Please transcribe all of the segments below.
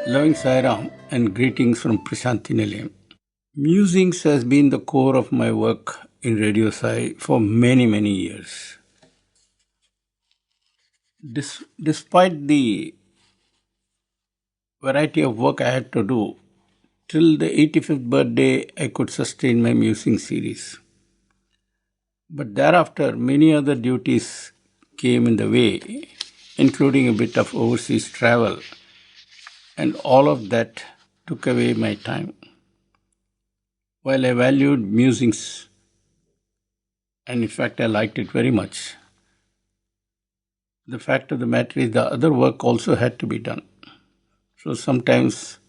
Loving Sairam and greetings from Prashanthi Nilayam. Musings has been the core of my work in Radio Sai for many, many years. Despite the variety of work I had to do, till the 85th birthday I could sustain my musing series. But thereafter, many other duties came in the way, including a bit of overseas travel, and all of that took away my time. While I valued musings, and in fact I liked it very much, the fact of the matter is the other work also had to be done. So sometimes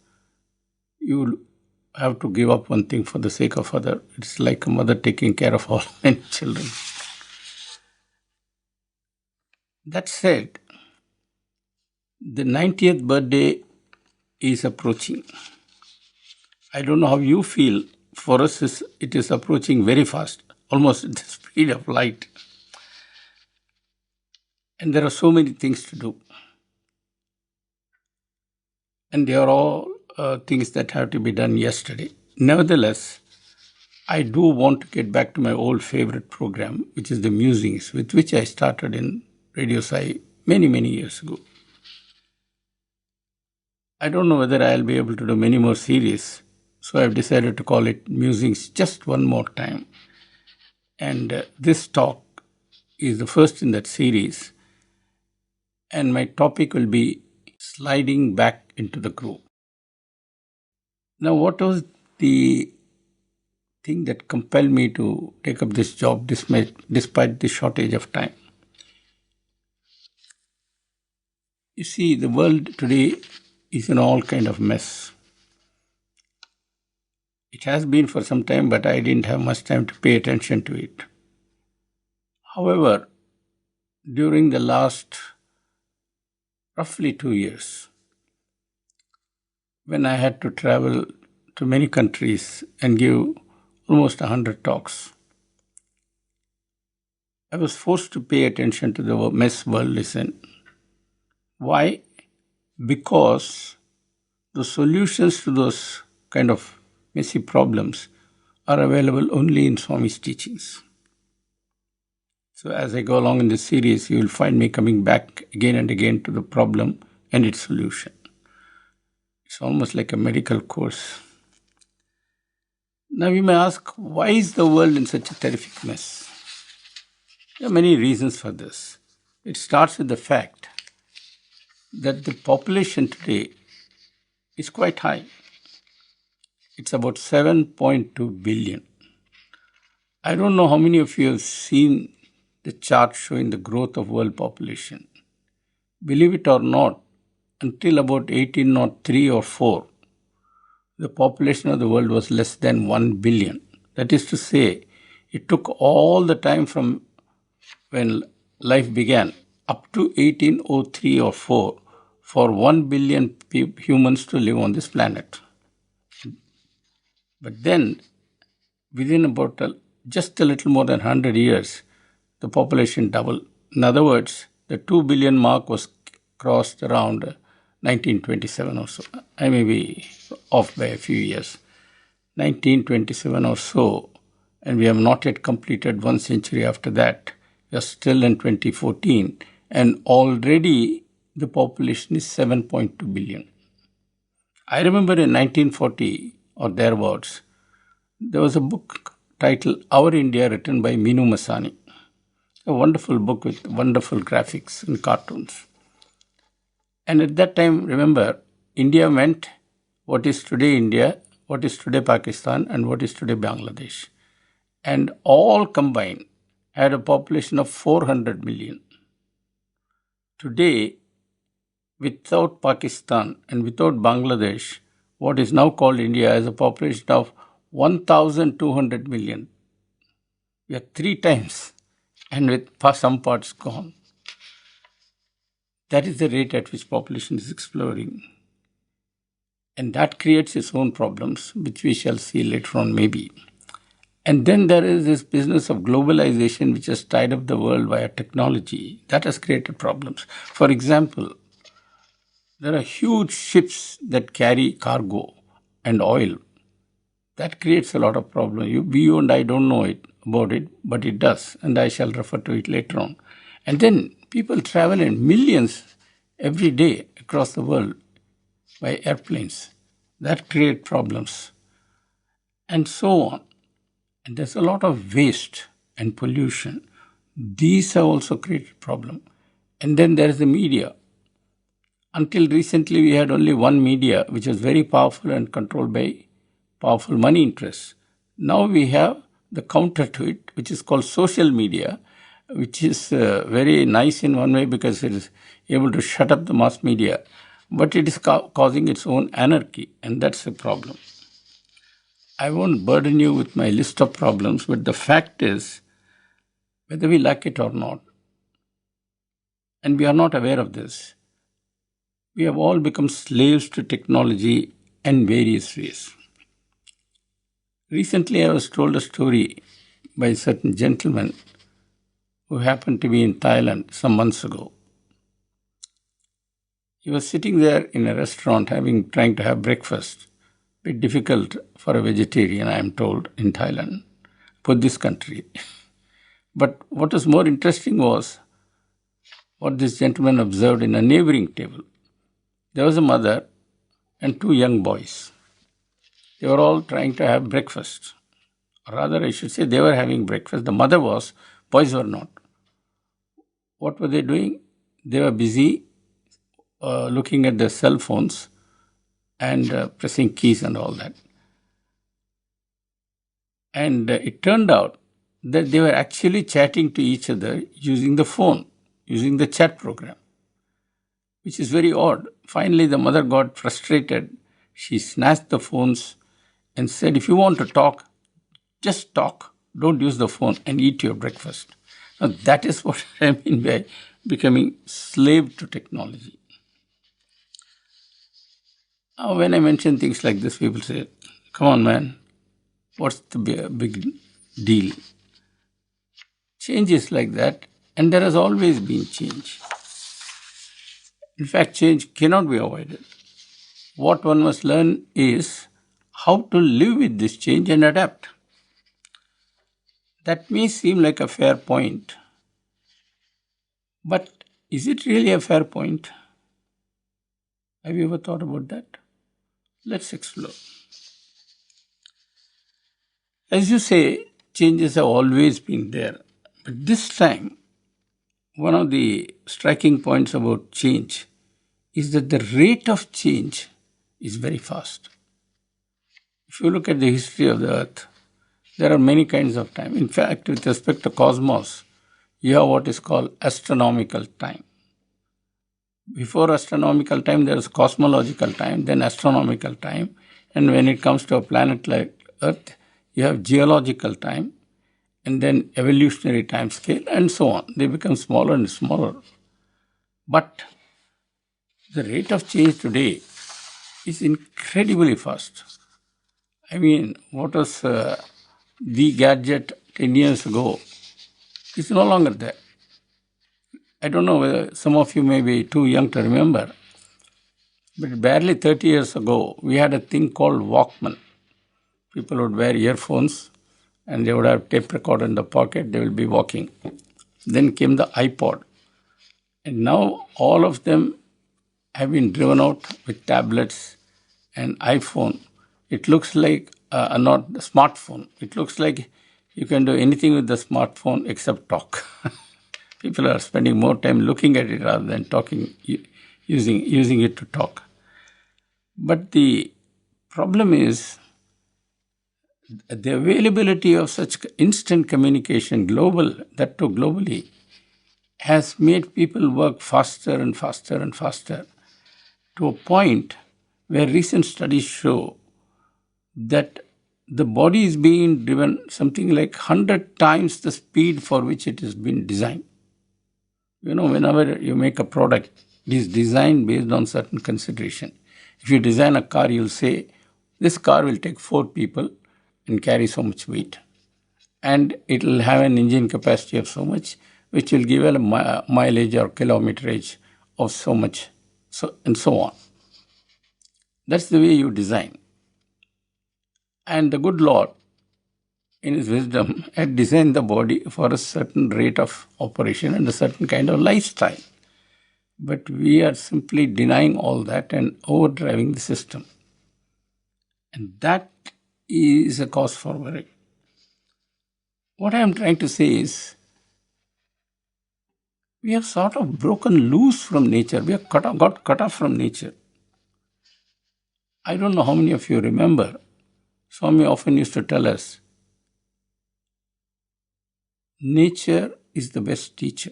you have to give up one thing for the sake of other. It's like a mother taking care of all many children. That said, the 90th birthday is approaching. I don't know how you feel. For us, it is approaching very fast, almost at the speed of light. And there are so many things to do. And they are all things that have to be done yesterday. Nevertheless, I do want to get back to my old favorite program, which is the Musings, with which I started in Radio Sai many, many years ago. I don't know whether I'll be able to do many more series, so I've decided to call it Musings just one more time. And this talk is the first in that series, and my topic will be sliding back into the groove. Now, what was the thing that compelled me to take up this job despite the shortage of time? You see, the world today is in all kind of mess. It has been for some time, but I didn't have much time to pay attention to it. However, during the last roughly 2 years, when I had to travel to many countries and give almost 100 talks, I was forced to pay attention to the mess world is in. Why? Because the solutions to those kind of messy problems are available only in Swami's teachings. So as I go along in this series, you will find me coming back again and again to the problem and its solution. It's almost like a medical course. Now you may ask, why is the world in such a terrific mess? There are many reasons for this. It starts with the fact that the population today is quite high. It's about 7.2 billion. I don't know how many of you have seen the chart showing the growth of world population. Believe it or not, until about 1803 or 4, the population of the world was less than 1 billion. That is to say, it took all the time from when life began up to 1803 or 4 for 1 billion humans to live on this planet. But then, within about just a little more than 100 years, the population doubled. In other words, the 2 billion mark was crossed around 1927 or so. I may be off by a few years. 1927 or so, and we have not yet completed 1 century after that. We are still in 2014, and already the population is 7.2 billion. I remember in 1940 or thereabouts, there was a book titled Our India written by Minu Masani. A wonderful book with wonderful graphics and cartoons. And at that time, remember, India meant what is today India, what is today Pakistan, and what is today Bangladesh. And all combined had a population of 400 million. Today, without Pakistan and without Bangladesh, what is now called India has a population of 1,200 million. We are 3 times, and with some parts gone. That is the rate at which population is exploding. And that creates its own problems, which we shall see later on maybe. And then there is this business of globalization which has tied up the world via technology. That has created problems. For example, There are huge ships that carry cargo and oil. That creates a lot of problem. You and I don't know it about it, but it does, and I shall refer to it later on. And then people travel in millions every day across the world by airplanes. That create problems, and so on. And there's a lot of waste and pollution. These have also created problem. And then there is the media. Until recently, we had only one media, which was very powerful and controlled by powerful money interests. Now we have the counter to it, which is called social media, which is very nice in one way because it is able to shut up the mass media, but it is causing its own anarchy, and that's a problem. I won't burden you with my list of problems, but the fact is, whether we like it or not, and we are not aware of this, we have all become slaves to technology in various ways. Recently, I was told a story by a certain gentleman who happened to be in Thailand some months ago. He was sitting there in a restaurant trying to have breakfast. Bit difficult for a vegetarian, I am told, in Thailand, for this country. But what was more interesting was what this gentleman observed in a neighboring table. There was a mother and two young boys. They were all trying to have breakfast. Or rather, I should say they were having breakfast. The mother was, boys were not. What were they doing? They were busy looking at their cell phones and pressing keys and all that. And it turned out that they were actually chatting to each other using the phone, using the chat program, which is very odd. Finally, the mother got frustrated. She snatched the phones and said, if you want to talk, just talk. Don't use the phone and eat your breakfast. Now, that is what I mean by becoming slave to technology. Now, when I mention things like this, people say, come on, man, what's the big deal? Change is like that, and there has always been change. In fact, change cannot be avoided. What one must learn is how to live with this change and adapt. That may seem like a fair point, but is it really a fair point? Have you ever thought about that? Let's explore. As you say, changes have always been there, but this time, one of the striking points about change is that the rate of change is very fast. If you look at the history of the earth, there are many kinds of time. In fact, with respect to cosmos, you have what is called astronomical time. Before astronomical time, there is cosmological time, then astronomical time. And when it comes to a planet like Earth, you have geological time, and then evolutionary time scale, and so on. They become smaller and smaller. But the rate of change today is incredibly fast. I mean, what was the gadget 10 years ago is no longer there. I don't know whether some of you may be too young to remember, but barely 30 years ago, we had a thing called Walkman. People would wear earphones and they would have tape recorder in the pocket, they will be walking. Then came the iPod. And now all of them have been driven out with tablets and iPhone. It looks like not the smartphone. It looks like you can do anything with the smartphone except talk. People are spending more time looking at it rather than talking, using it to talk. But the problem is the availability of such instant communication, that too globally, has made people work faster and faster and faster to a point where recent studies show that the body is being driven something like 100 times the speed for which it has been designed. You know, whenever you make a product, it is designed based on certain consideration. If you design a car, you'll say, this car will take 4 people and carry so much weight. And it will have an engine capacity of so much, which will give a mileage or kilometerage of so much and so on. That's the way you design. And the good Lord, in His wisdom, had designed the body for a certain rate of operation and a certain kind of lifestyle. But we are simply denying all that and overdriving the system. And that is a cause for worry. What I am trying to say is, we have sort of broken loose from nature. We have got cut off from nature. I don't know how many of you remember, Swami often used to tell us, nature is the best teacher.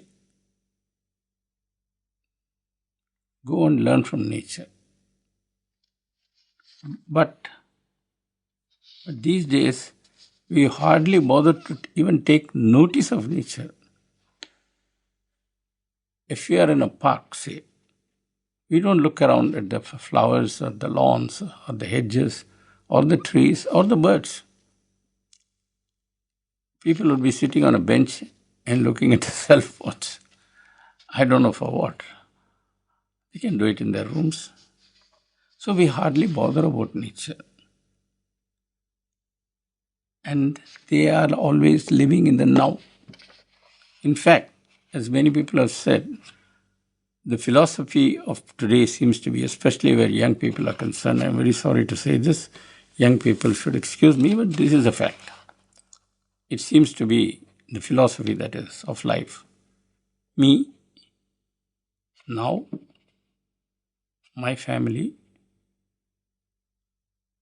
Go and learn from nature. But these days, we hardly bother to even take notice of nature. If we are in a park, say, we don't look around at the flowers or the lawns or the hedges or the trees or the birds. People would be sitting on a bench and looking at the cell phones. I don't know for what. They can do it in their rooms. So we hardly bother about nature. And they are always living in the now. In fact, as many people have said, the philosophy of today seems to be, especially where young people are concerned, I'm very sorry to say this, young people should excuse me, but this is a fact. It seems to be the philosophy, that is, of life. Me, now, my family,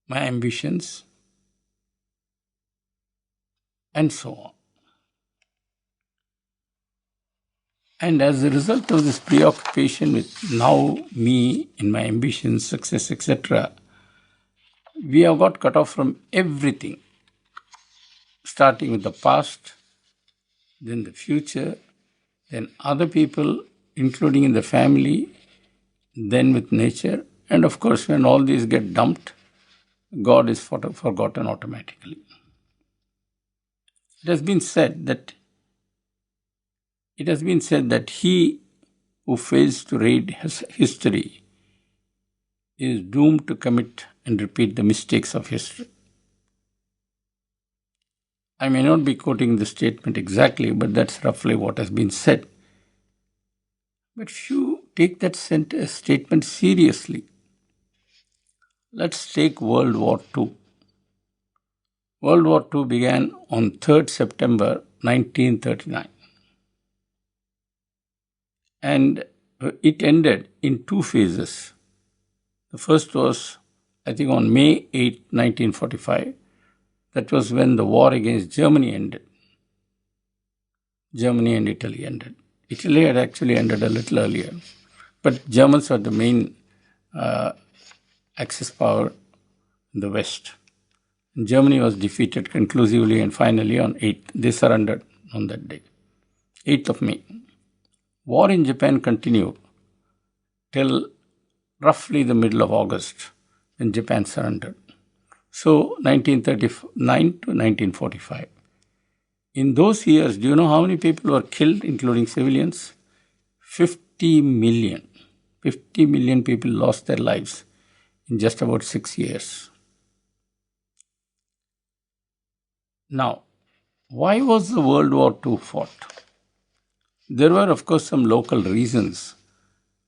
my ambitions, and so on. And as a result of this preoccupation with now, me, and my ambitions, success, etc., we have got cut off from everything, starting with the past, then the future, then other people, including in the family, then with nature, and of course, when all these get dumped, God is forgotten automatically. It has been said that he who fails to read history is doomed to commit and repeat the mistakes of history. I may not be quoting the statement exactly, but that's roughly what has been said. But if you take that statement seriously, let's take World War II. World War II began on 3rd September 1939. And it ended in two phases. The first was, I think, on May 8, 1945. That was when the war against Germany ended. Germany and Italy ended. Italy had actually ended a little earlier. But Germans were the main Axis power in the West. And Germany was defeated conclusively and finally on 8th. They surrendered on that day, 8th of May. War in Japan continued till roughly the middle of August when Japan surrendered. So 1939 to 1945. In those years, do you know how many people were killed, including civilians? 50 million. 50 million people lost their lives in just about 6 years. Now, why was the World War II fought? There were, of course, some local reasons,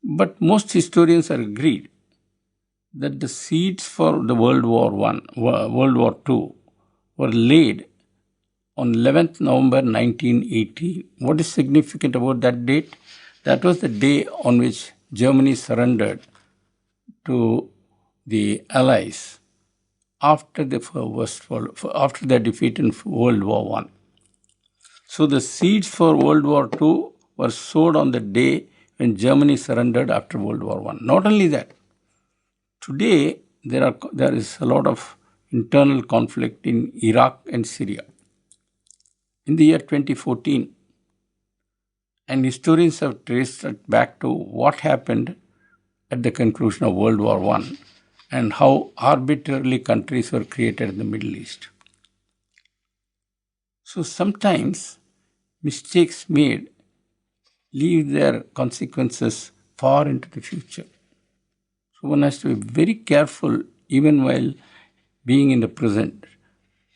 but most historians are agreed that the seeds for the World War II were laid on 11th November 1918. What is significant about that date? That was the day on which Germany surrendered to the Allies after after their defeat in World War I. So the seeds for World War II were sowed on the day when Germany surrendered after World War I. Not only that, today there is a lot of internal conflict in Iraq and Syria. In the year 2014, and historians have traced it back to what happened at the conclusion of World War I and how arbitrarily countries were created in the Middle East. So sometimes mistakes made leave their consequences far into the future. So one has to be very careful even while being in the present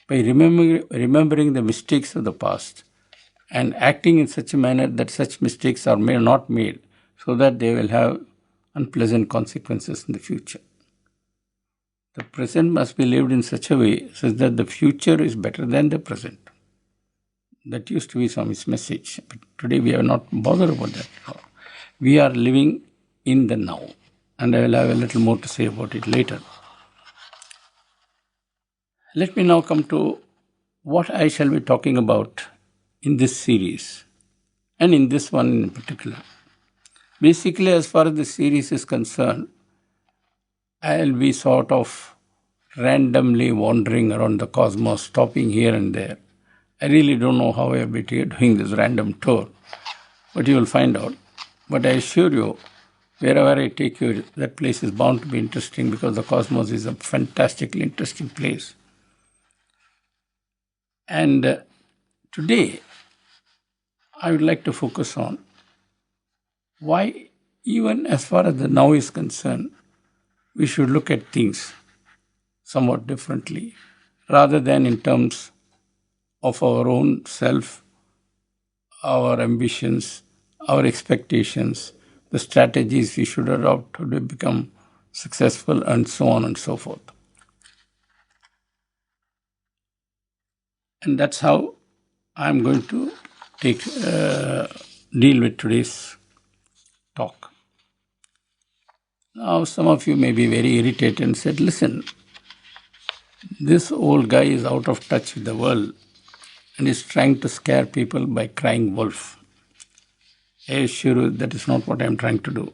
by remembering the mistakes of the past and acting in such a manner that such mistakes are not made so that they will have unpleasant consequences in the future. The present must be lived in such a way such that the future is better than the present. That used to be Swami's message. But today we are not bothered about that. We are living in the now. And I will have a little more to say about it later. Let me now come to what I shall be talking about in this series and in this one in particular. Basically, as far as the series is concerned, I'll be sort of randomly wandering around the cosmos, stopping here and there. I really don't know how I'll be doing this random tour, but you will find out. But I assure you, wherever I take you, that place is bound to be interesting because the cosmos is a fantastically interesting place. And today, I would like to focus on why, even as far as the now is concerned, we should look at things somewhat differently rather than in terms of our own self, our ambitions, our expectations, the strategies we should adopt to become successful, and so on and so forth. And that's how I'm going to deal with today's talk. Now, some of you may be very irritated and said, listen, this old guy is out of touch with the world and is trying to scare people by crying wolf. I assure you that is not what I am trying to do.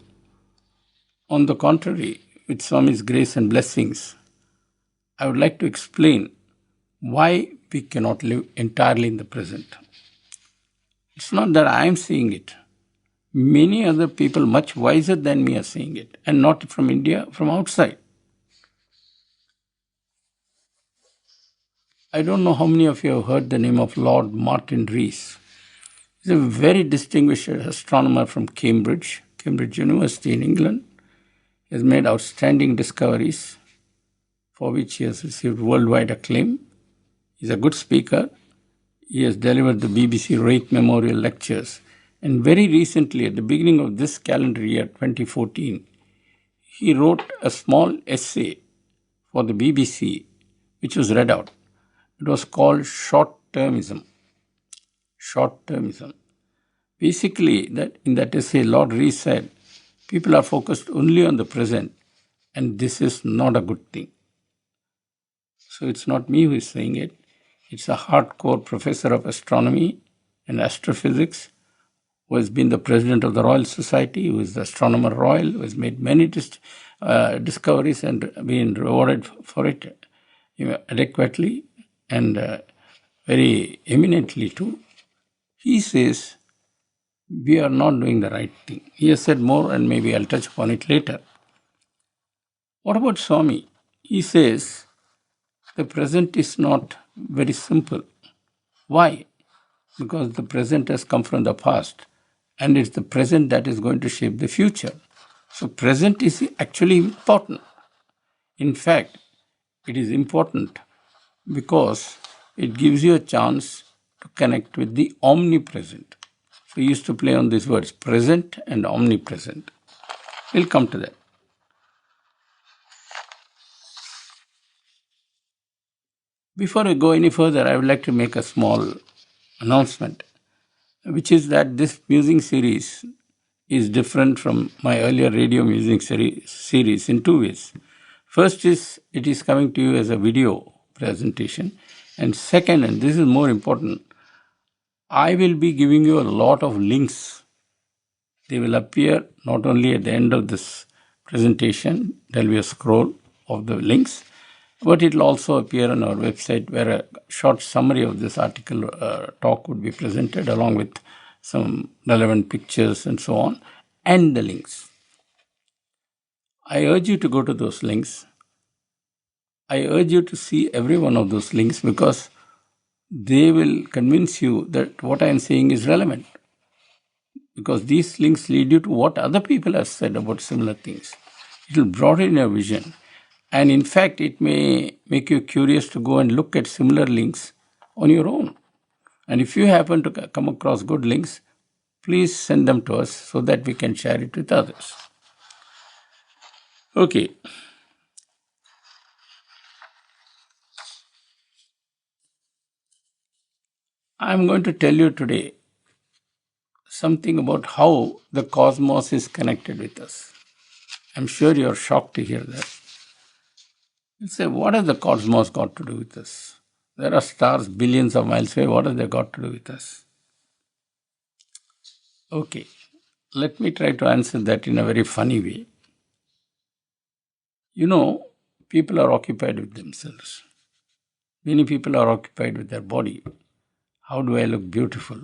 On the contrary, with Swami's grace and blessings, I would like to explain why we cannot live entirely in the present. It's not that I am seeing it. Many other people much wiser than me are seeing it, and not from India, from outside. I don't know how many of you have heard the name of Lord Martin Rees. He's a very distinguished astronomer from Cambridge University in England. He has made outstanding discoveries for which he has received worldwide acclaim. He's a good speaker. He has delivered the BBC Wraith Memorial Lectures. And very recently, at the beginning of this calendar year, 2014, he wrote a small essay for the BBC, which was read out. It was called Short-Termism. Short-Termism. Basically, that in that essay, Lord Rees said, people are focused only on the present, and this is not a good thing. So it's not me who is saying it. It's a hardcore professor of astronomy and astrophysics who has been the president of the Royal Society, who is the Astronomer Royal, who has made many discoveries and been rewarded for it adequately and very eminently too. He says we are not doing the right thing. He has said more, and maybe I'll touch upon it later. What about Swami? He says the present is not very simple. Why? Because the present has come from the past, and it's the present that is going to shape the future. So present is actually important. In fact, it is important because it gives you a chance to connect with the omnipresent. So we used to play on these words, present and omnipresent. We'll come to that. Before I go any further, I would like to make a small announcement, which is that this musing series is different from my earlier radio musing series in two ways. First is it is coming to you as a video presentation, and second, and this is more important, I will be giving you a lot of links. They will appear not only at the end of this presentation, there will be a scroll of the links, but it will also appear on our website where a short summary of this article talk would be presented along with some relevant pictures and so on, and the links. I urge you to go to those links. I urge you to see every one of those links because they will convince you that what I am saying is relevant. Because these links lead you to what other people have said about similar things. It will broaden your vision. And in fact, it may make you curious to go and look at similar links on your own. And if you happen to come across good links, please send them to us so that we can share it with others. Okay. I'm going to tell you today something about how the cosmos is connected with us. I'm sure you're shocked to hear that. You say, what has the cosmos got to do with us? There are stars billions of miles away. What has they got to do with us? Okay, let me try to answer that in a very funny way. You know, people are occupied with themselves. Many people are occupied with their body. How do I look beautiful?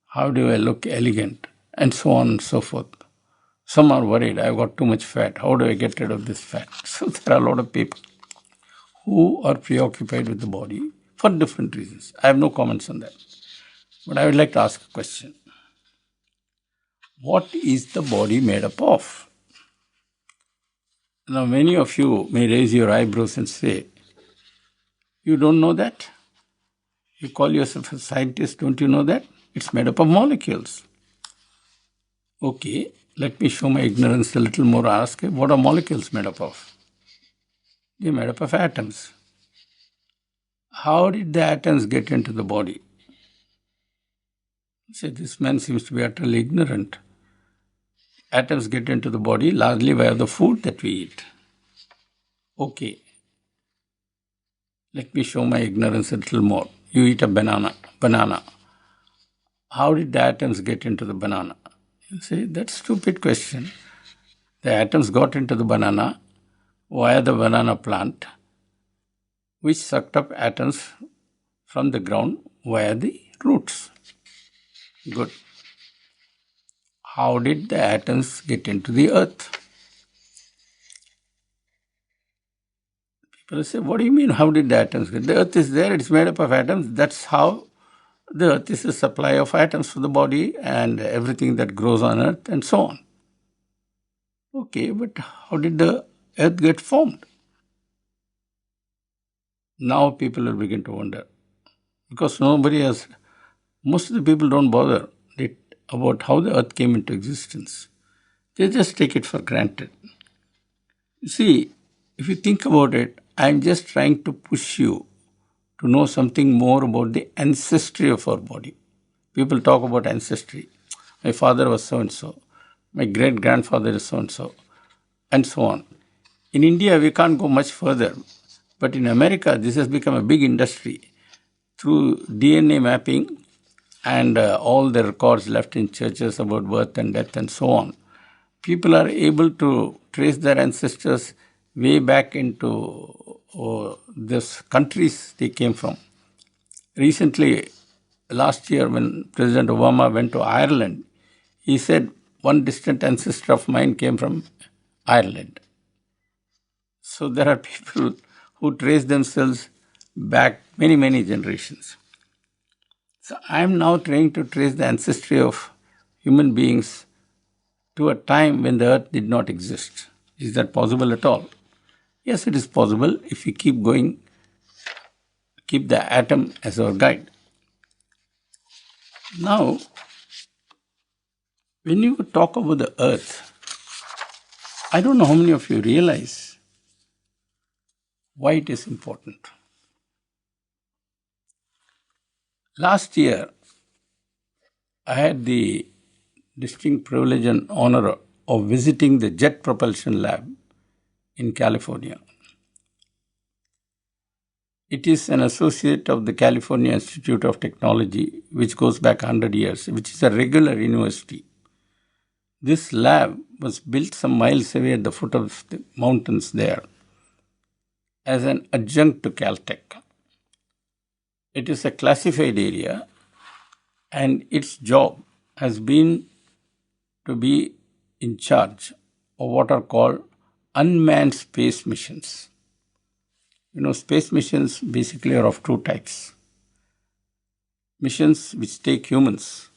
How do I look elegant? And so on and so forth. Some are worried, I've got too much fat. How do I get rid of this fat? So there are a lot of people who are preoccupied with the body for different reasons. I have no comments on that. But I would like to ask a question. What is the body made up of? Now, many of you may raise your eyebrows and say, you don't know that? You call yourself a scientist, don't you know that? It's made up of molecules. Okay, let me show my ignorance a little more. Ask, what are molecules made up of? They're made up of atoms. How did the atoms get into the body? Say, this man seems to be utterly ignorant. Atoms get into the body largely via the food that we eat. Okay, let me show my ignorance a little more. You eat a banana. How did the atoms get into the banana? You say, that's a stupid question. The atoms got into the banana via the banana plant, which sucked up atoms from the ground via the roots. Good. How did the atoms get into the earth? People say, what do you mean, how did the atoms get? The earth is there, it's made up of atoms. That's how the earth is a supply of atoms for the body and everything that grows on earth and so on. Okay, but how did the earth get formed? Now people will begin to wonder. Because most of the people don't bother about how the earth came into existence. They just take it for granted. You see, if you think about it, I'm just trying to push you to know something more about the ancestry of our body. People talk about ancestry. My father was so and so. My great grandfather is so and so on. In India, we can't go much further. But in America, this has become a big industry. Through DNA mapping and all the records left in churches about birth and death and so on, people are able to trace their ancestors way back into these countries they came from. Recently, last year, when President Obama went to Ireland, he said, one distant ancestor of mine came from Ireland. So there are people who trace themselves back many, many generations. So I am now trying to trace the ancestry of human beings to a time when the earth did not exist. Is that possible at all? Yes, it is possible if we keep going, keep the atom as our guide. Now, when you talk about the earth, I don't know how many of you realize why it is important. Last year, I had the distinct privilege and honor of visiting the Jet Propulsion Lab in California. It is an associate of the California Institute of Technology, which goes back 100 years, which is a regular university. This lab was built some miles away at the foot of the mountains there as an adjunct to Caltech. It is a classified area, and its job has been to be in charge of what are called unmanned space missions. You know, space missions basically are of two types. Missions which take humans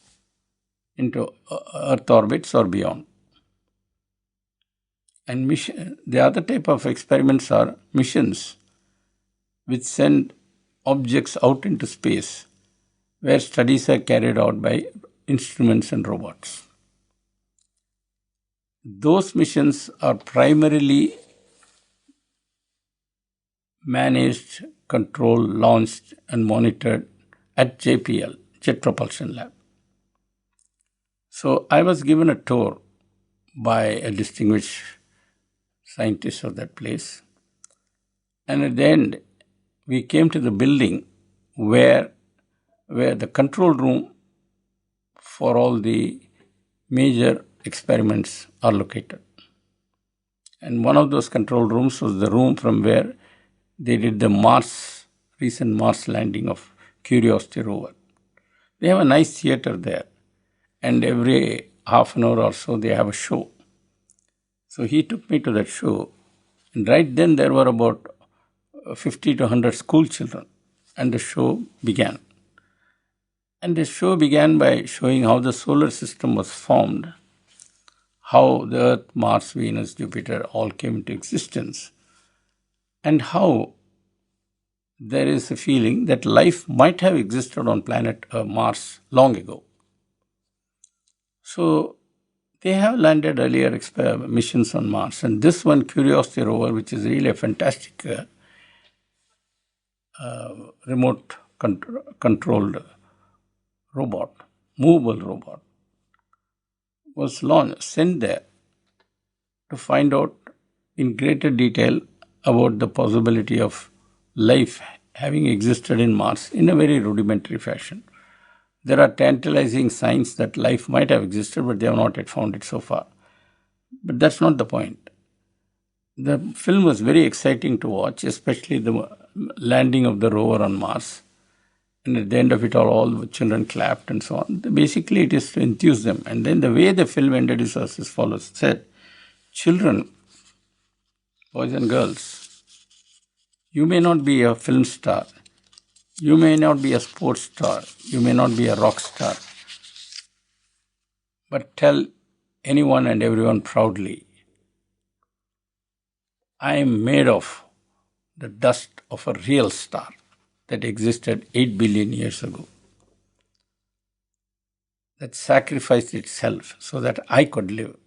into Earth orbits or beyond. And the other type of experiments are missions, which send objects out into space, where studies are carried out by instruments and robots. Those missions are primarily managed, controlled, launched, and monitored at JPL, Jet Propulsion Lab. So I was given a tour by a distinguished scientist of that place. And at the end, we came to the building where the control room for all the major experiments are located. And one of those control rooms was the room from where they did the recent Mars landing of Curiosity rover. They have a nice theater there, and every half an hour or so they have a show. So he took me to that show, and right then there were about 50 to 100 school children, and the show began. And the show began by showing how the solar system was formed, how the Earth, Mars, Venus, Jupiter all came into existence, and how there is a feeling that life might have existed on planet Mars long ago. So they have landed earlier missions on Mars, and this one, Curiosity rover, which is really a fantastic remote controlled robot, movable robot, was sent there to find out in greater detail about the possibility of life having existed in Mars in a very rudimentary fashion. There are tantalizing signs that life might have existed, but they have not yet found it so far. But that's not the point. The film was very exciting to watch, especially the landing of the rover on Mars. And at the end of it all the children clapped and so on. Basically, it is to enthuse them. And then the way the film ended is as follows. It said, children, boys and girls, you may not be a film star. You may not be a sports star. You may not be a rock star. But tell anyone and everyone proudly, I am made of the dust of a real star that existed 8 billion years ago, that sacrificed itself so that I could live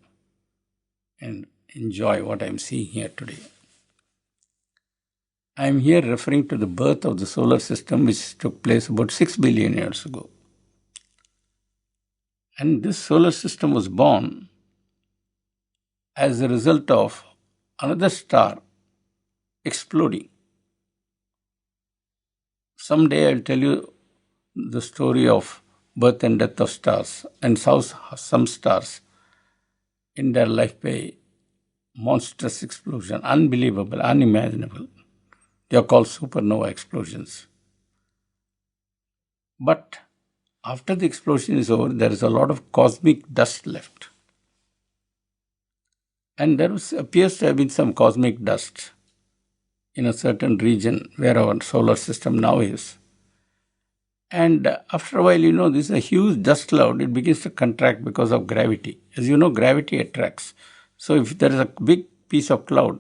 and enjoy what I am seeing here today. I am here referring to the birth of the solar system, which took place about 6 billion years ago. And this solar system was born as a result of another star exploding. Someday I'll tell you the story of birth and death of stars and how some stars in their life pay monstrous explosion, unbelievable, unimaginable. They are called supernova explosions. But after the explosion is over, there is a lot of cosmic dust left. And there appears to have been some cosmic dust in a certain region where our solar system now is. And after a while, this is a huge dust cloud. It begins to contract because of gravity. As you know, gravity attracts. So if there is a big piece of cloud,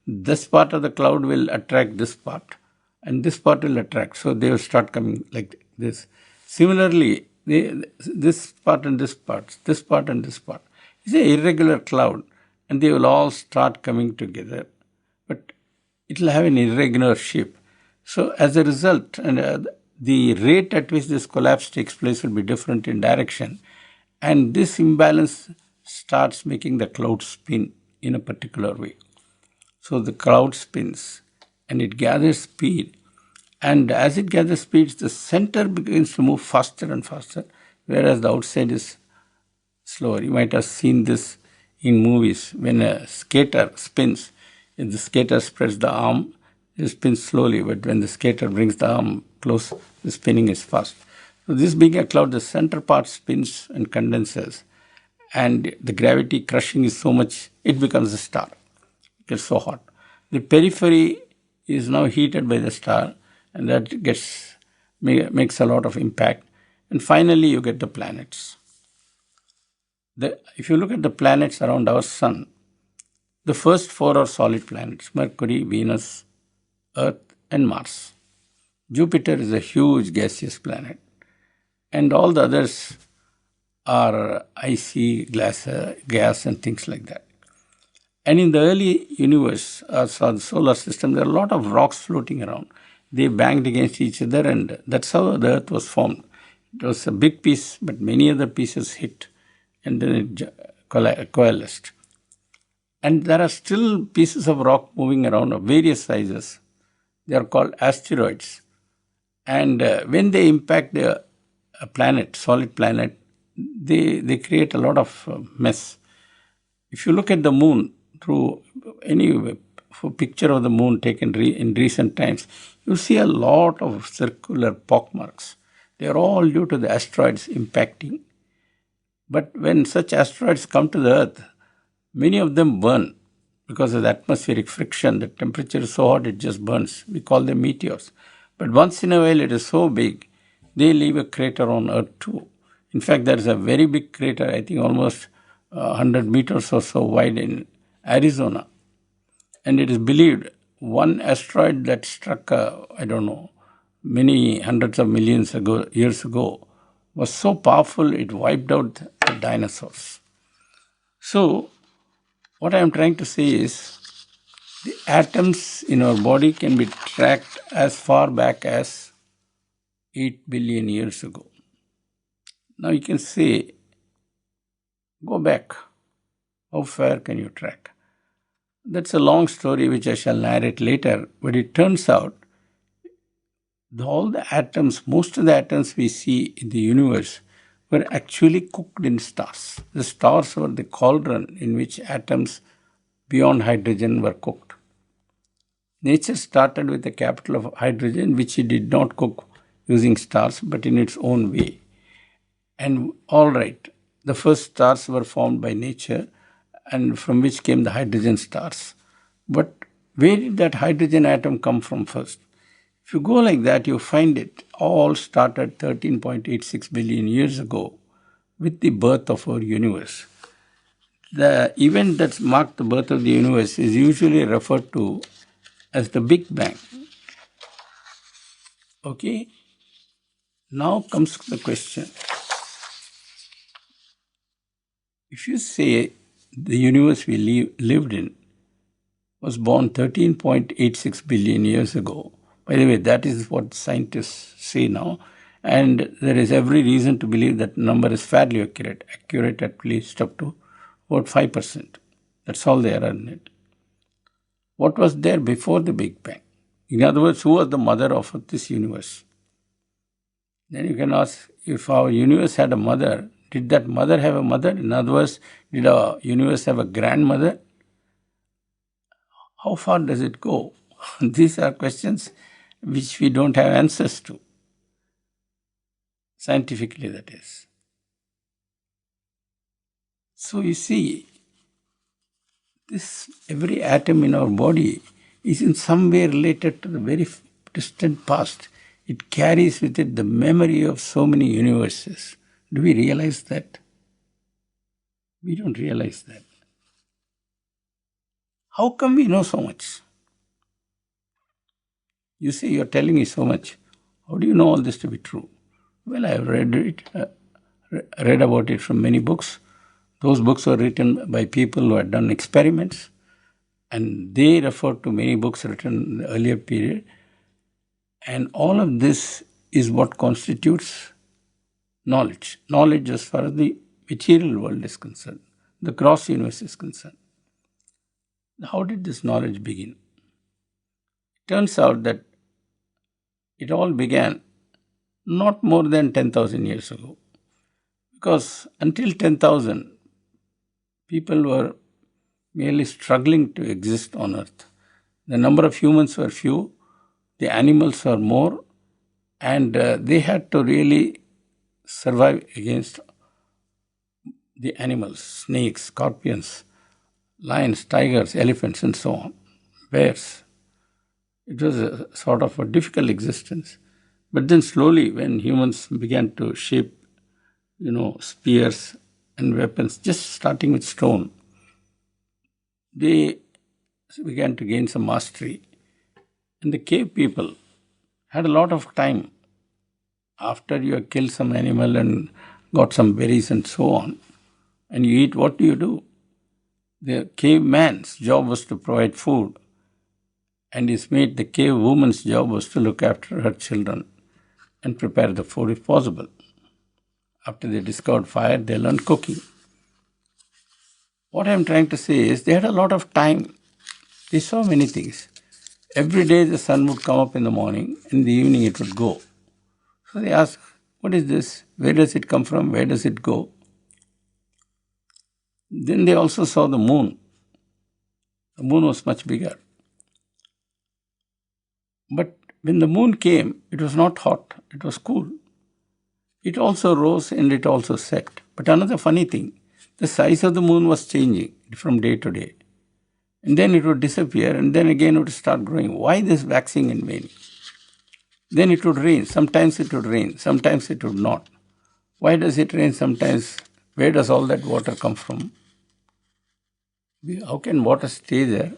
this part of the cloud will attract this part, and this part will attract. So they will start coming like this. Similarly, this part and this part, this part and this part. It's an irregular cloud, and they will all start coming together. But it will have an irregular shape. So as a result, and the rate at which this collapse takes place will be different in direction. And this imbalance starts making the cloud spin in a particular way. So the cloud spins and it gathers speed. And as it gathers speed, the center begins to move faster and faster, whereas the outside is slower. You might have seen this in movies. When a skater spins, if the skater spreads the arm, it spins slowly, but when the skater brings the arm close, the spinning is fast. So this being a cloud, the center part spins and condenses, and the gravity crushing is so much, it becomes a star. It gets so hot. The periphery is now heated by the star, and that makes a lot of impact. And finally, you get the planets. If you look at the planets around our sun, The first four are solid planets: Mercury, Venus, Earth, and Mars. Jupiter is a huge gaseous planet, and all the others are icy gas and things like that. And in the early universe, so the solar system, there are a lot of rocks floating around. They banged against each other, and that's how the Earth was formed. It was a big piece, but many other pieces hit, and then it coalesced. And there are still pieces of rock moving around of various sizes. They are called asteroids. And when they impact a planet, solid planet, they create a lot of mess. If you look at the moon through any picture of the moon taken in recent times, you see a lot of circular pockmarks. They are all due to the asteroids impacting. But when such asteroids come to the Earth, many of them burn because of the atmospheric friction. The temperature is so hot it just burns. We call them meteors. But once in a while it is so big, they leave a crater on Earth too. In fact, there is a very big crater, I think almost 100 meters or so wide in Arizona. And it is believed one asteroid that struck, I don't know, many hundreds of millions years ago, was so powerful it wiped out the dinosaurs. So, what I am trying to say is the atoms in our body can be tracked as far back as 8 billion years ago. Now you can say, go back. How far can you track? That's a long story which I shall narrate later, but it turns out all the atoms, most of the atoms we see in the universe were actually cooked in stars. The stars were the cauldron in which atoms beyond hydrogen were cooked. Nature started with a capital of hydrogen, which it did not cook using stars, but in its own way. And all right, the first stars were formed by nature, and from which came the hydrogen stars. But where did that hydrogen atom come from first? If you go like that, you find it all started 13.86 billion years ago with the birth of our universe. The event that marked the birth of the universe is usually referred to as the Big Bang. Okay? Now comes the question. If you say the universe we lived in was born 13.86 billion years ago, by the way, that is what scientists say now, and there is every reason to believe that number is fairly accurate at least up to about 5%. That's all there in it. What was there before the Big Bang? In other words, who was the mother of this universe? Then you can ask, if our universe had a mother, did that mother have a mother? In other words, did our universe have a grandmother? How far does it go? These are questions which we don't have answers to. Scientifically, that is. So you see, every atom in our body is in some way related to the very distant past. It carries with it the memory of so many universes. Do we realize that? We don't realize that. How come we know so much? You say you're telling me so much. How do you know all this to be true? Well, I have read about it from many books. Those books were written by people who had done experiments, and they refer to many books written in the earlier period. And all of this is what constitutes knowledge. Knowledge as far as the material world is concerned, the gross universe is concerned. How did this knowledge begin? It turns out that it all began not more than 10,000 years ago. Because until 10,000, people were merely struggling to exist on Earth. The number of humans were few, the animals were more, and they had to really survive against the animals, snakes, scorpions, lions, tigers, elephants, and so on, bears. It was a sort of a difficult existence. But then slowly, when humans began to shape, spears and weapons, just starting with stone, they began to gain some mastery. And the cave people had a lot of time after you have killed some animal and got some berries and so on, and you eat, what do you do? The caveman's job was to provide food, and his mate, the cave woman's job was to look after her children and prepare the food if possible. After they discovered fire, they learned cooking. What I'm trying to say is they had a lot of time. They saw many things. Every day the sun would come up in the morning, in the evening it would go. So they asked, what is this? Where does it come from? Where does it go? Then they also saw the moon. The moon was much bigger. But when the moon came, it was not hot, it was cool. It also rose and it also set. But another funny thing, the size of the moon was changing from day to day. And then it would disappear and then again it would start growing. Why this waxing and waning? Then it would rain. Sometimes it would rain, sometimes it would not. Why does it rain sometimes? Where does all that water come from? How can water stay there?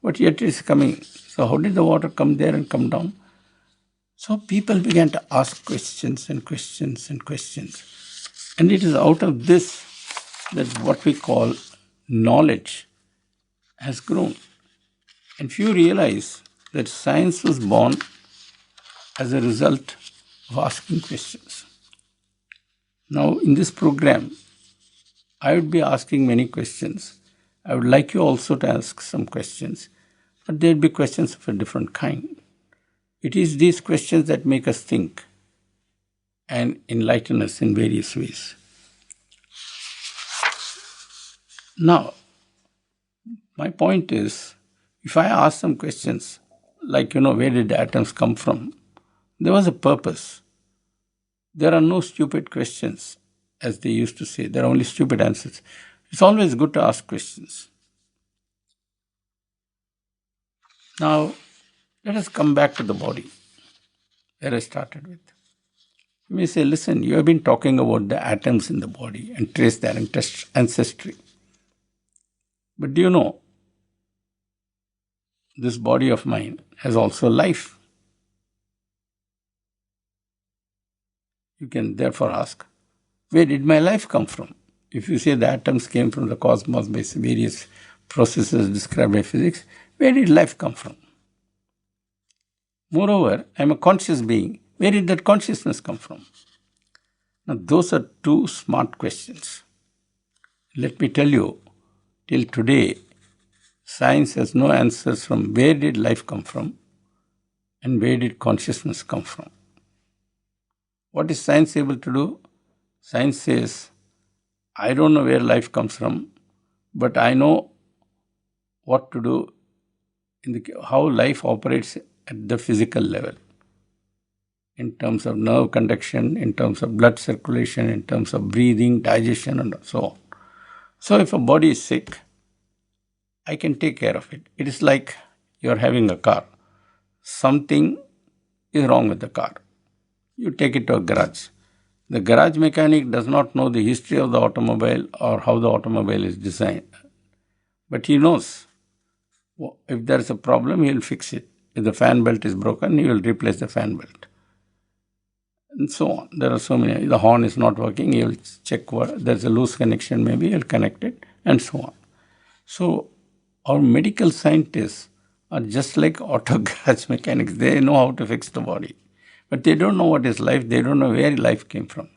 But yet it is coming. So how did the water come there and come down? So people began to ask questions and questions and questions. And it is out of this that what we call knowledge has grown. And few realize that science was born as a result of asking questions. Now, in this program, I would be asking many questions. I would like you also to ask some questions, but there will be questions of a different kind. It is these questions that make us think and enlighten us in various ways. Now, my point is, if I ask some questions, like, where did the atoms come from? There was a purpose. There are no stupid questions, as they used to say. There are only stupid answers. It's always good to ask questions. Now, let us come back to the body, where I started with. You may say, listen, you have been talking about the atoms in the body and trace their ancestry. But do you know, this body of mine has also life. You can therefore ask, where did my life come from? If you say the atoms came from the cosmos by various processes described by physics, where did life come from? Moreover, I am a conscious being. Where did that consciousness come from? Now, those are two smart questions. Let me tell you, till today, science has no answers from where did life come from and where did consciousness come from. What is science able to do? Science says, I don't know where life comes from, but I know what to do how life operates at the physical level, in terms of nerve conduction, in terms of blood circulation, in terms of breathing, digestion, and so on. So if a body is sick, I can take care of it. It is like you are having a car. Something is wrong with the car. You take it to a garage. The garage mechanic does not know the history of the automobile or how the automobile is designed. But he knows if there is a problem, he will fix it. If the fan belt is broken, he will replace the fan belt. And so on. There are so many. The horn is not working, he will check there's a loose connection, maybe he'll connect it, and so on. So our medical scientists are just like auto garage mechanics. They know how to fix the body. But they don't know what is life. They don't know where life came from.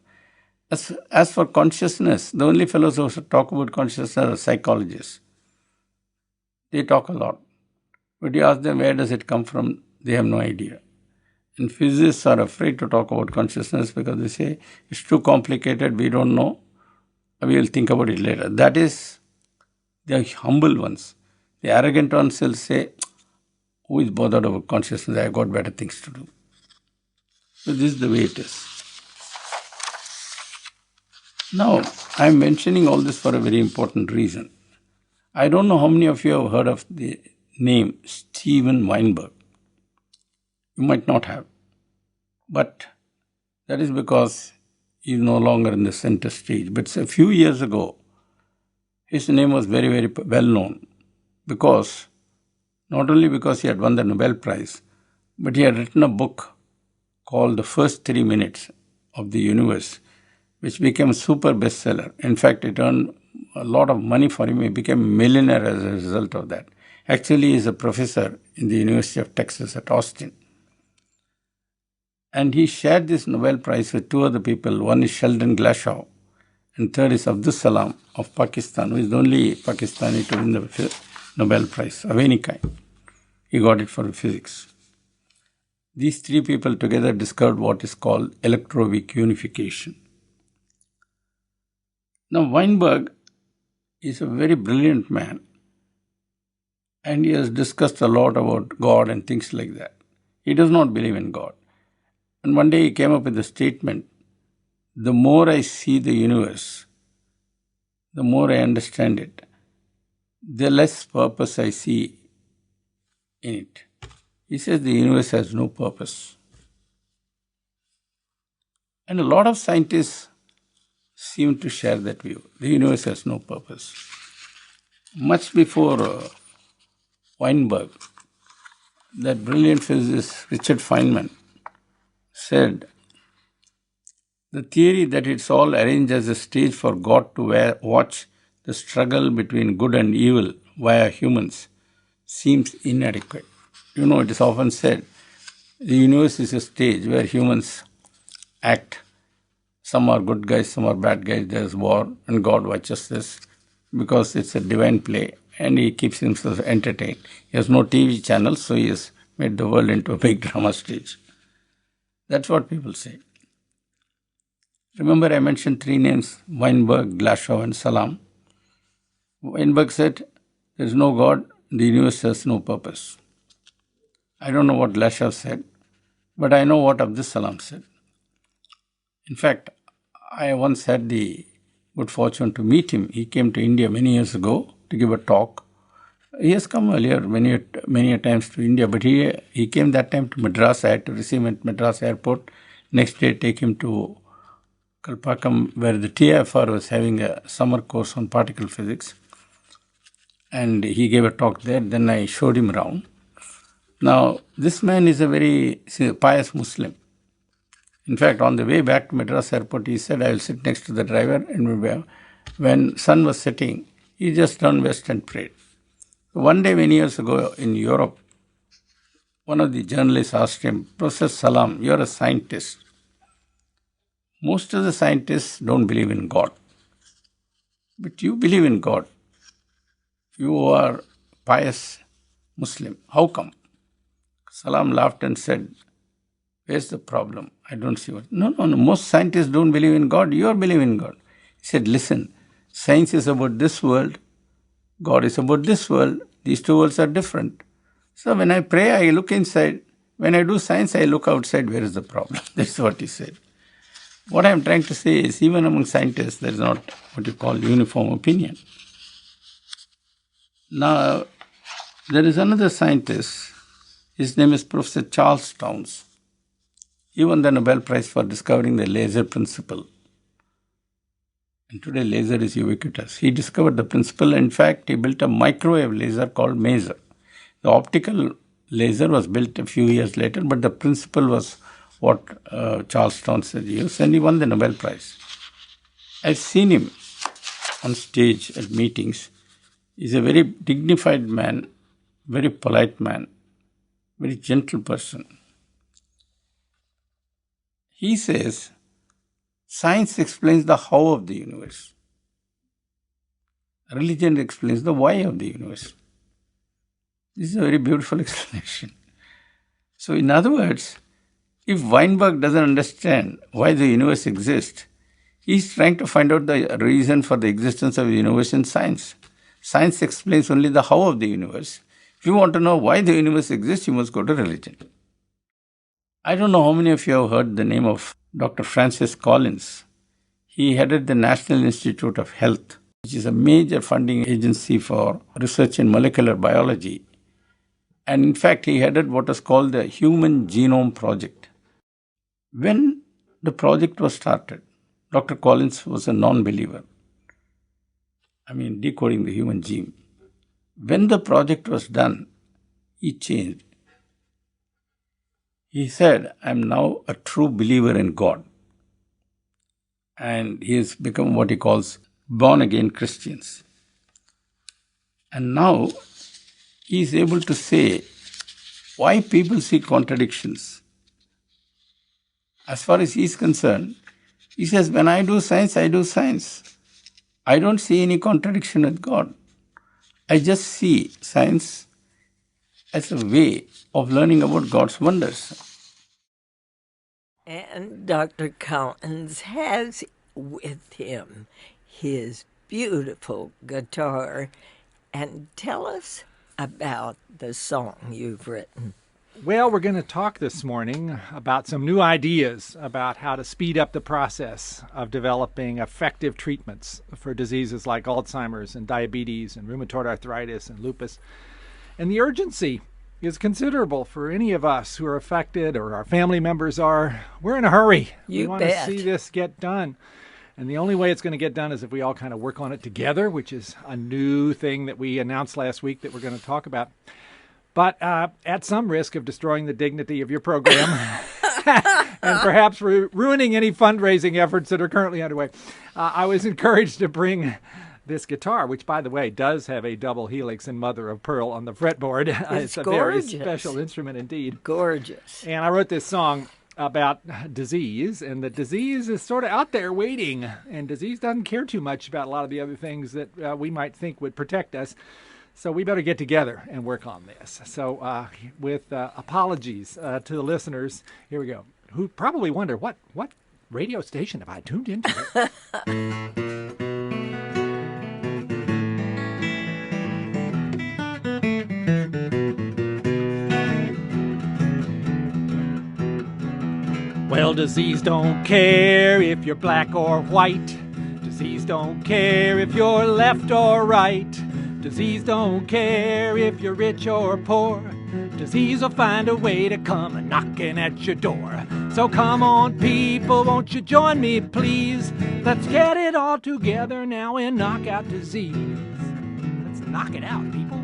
As for consciousness, the only fellows who talk about consciousness are psychologists. They talk a lot. But you ask them where does it come from, they have no idea. And physicists are afraid to talk about consciousness because they say it's too complicated, we don't know, we will think about it later. That is the humble ones. The arrogant ones will say, who is bothered about consciousness? I have got better things to do. So this is the way it is. Now, I am mentioning all this for a very important reason. I don't know how many of you have heard of the name Steven Weinberg. You might not have. But that is because he is no longer in the center stage. But a few years ago, his name was very, very well known. because not only because he had won the Nobel Prize, but he had written a book called The First 3 Minutes of the Universe, which became a super bestseller. In fact, it earned a lot of money for him. He became a millionaire as a result of that. Actually, he is a professor in the University of Texas at Austin. And he shared this Nobel Prize with two other people. One is Sheldon Glashow, and third is Abdus Salam of Pakistan, who is the only Pakistani to win the Nobel Prize of any kind. He got it for physics. These three people together discovered what is called electroweak unification. Now, Weinberg is a very brilliant man, and he has discussed a lot about God and things like that. He does not believe in God. And one day he came up with a statement: the more I see the universe, the more I understand it, the less purpose I see in it. He says the universe has no purpose. And a lot of scientists seem to share that view. The universe has no purpose. Much before Weinberg, that brilliant physicist Richard Feynman said, the theory that it's all arranged as a stage for God to watch the struggle between good and evil via humans seems inadequate. You know, it is often said the universe is a stage where humans act. Some are good guys, some are bad guys, there's war, and God watches this because it's a divine play and he keeps himself entertained. He has no TV channel, so he has made the world into a big drama stage. That's what people say. Remember, I mentioned three names: Weinberg, Glashow, and Salam. Weinberg said, there's no God, the universe has no purpose. I don't know what Glashow said, but I know what Abdus Salam said. In fact, I once had the good fortune to meet him. He came to India many years ago to give a talk. He has come earlier many a times to India, but he came that time to Madras. I had to receive him at Madras airport. Next day, take him to Kalpakkam, where the TIFR was having a summer course on particle physics. And he gave a talk there. Then I showed him around. Now, this man is a very pious Muslim. In fact, on the way back to Madras airport, he said, I will sit next to the driver. And when sun was setting, he just turned west and prayed. One day, many years ago in Europe, one of the journalists asked him, Professor Salam, you're a scientist. Most of the scientists don't believe in God. But you believe in God. You are pious Muslim. How come? Salam laughed and said, where's the problem? I don't see what. No. Most scientists don't believe in God. You are believing in God. He said, listen, science is about this world. God is about this world. These two worlds are different. So when I pray, I look inside. When I do science, I look outside. Where is the problem? That's what he said. What I'm trying to say is, even among scientists, there is not what you call uniform opinion. Now, there is another scientist. His name is Professor Charles Townes. He won the Nobel Prize for discovering the laser principle. And today, laser is ubiquitous. He discovered the principle. In fact, he built a microwave laser called maser. The optical laser was built a few years later, but the principle was what Charles Townes had used, and he won the Nobel Prize. I've seen him on stage at meetings. He's a very dignified man, very polite man, very gentle person. He says, science explains the how of the universe. Religion explains the why of the universe. This is a very beautiful explanation. So, in other words, if Weinberg doesn't understand why the universe exists, he's trying to find out the reason for the existence of the universe in science. Science explains only the how of the universe. If you want to know why the universe exists, you must go to religion. I don't know how many of you have heard the name of Dr. Francis Collins. He headed the National Institute of Health, which is a major funding agency for research in molecular biology. And in fact, he headed what is called the Human Genome Project. When the project was started, Dr. Collins was a non-believer. Decoding the human gene. When the project was done, he changed. He said, I'm now a true believer in God. And he has become what he calls born again Christians. And now he is able to say why people see contradictions. As far as he is concerned, he says, when I do science, I do science. I don't see any contradiction with God. I just see science as a way of learning about God's wonders. And Dr. Collins has with him his beautiful guitar. And tell us about the song you've written. Well, we're going to talk this morning about some new ideas about how to speed up the process of developing effective treatments for diseases like Alzheimer's and diabetes and rheumatoid arthritis and lupus. And the urgency is considerable for any of us who are affected or our family members are. We're in a hurry. You we want bet. to see this get done. And the only way it's going to get done is if we all kind of work on it together, which is a new thing that we announced last week that we're going to talk about. But at some risk of destroying the dignity of your program and perhaps ruining any fundraising efforts that are currently underway, I was encouraged to bring this guitar, which, by the way, does have a double helix and mother of pearl on the fretboard. It's a gorgeous. Very special instrument indeed. Gorgeous. And I wrote this song about disease, and the disease is sort of out there waiting, and disease doesn't care too much about a lot of the other things that we might think would protect us. So we better get together and work on this. So with apologies to the listeners, here we go, who probably wonder, what radio station have I tuned into? Well, disease don't care if you're black or white. Disease don't care if you're left or right. Disease don't care if you're rich or poor. Disease will find a way to come a knocking at your door. So come on, people, won't you join me, please? Let's get it all together now and knock out disease. Let's knock it out, people.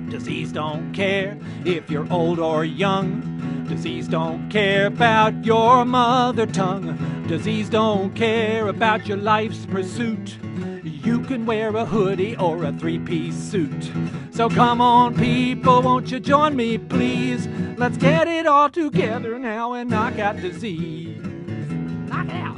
Disease don't care if you're old or young. Disease don't care about your mother tongue. Disease don't care about your life's pursuit. You can wear a hoodie or a three-piece suit. So come on, people, won't you join me, please? Let's get it all together now and knock out disease. Knock it out.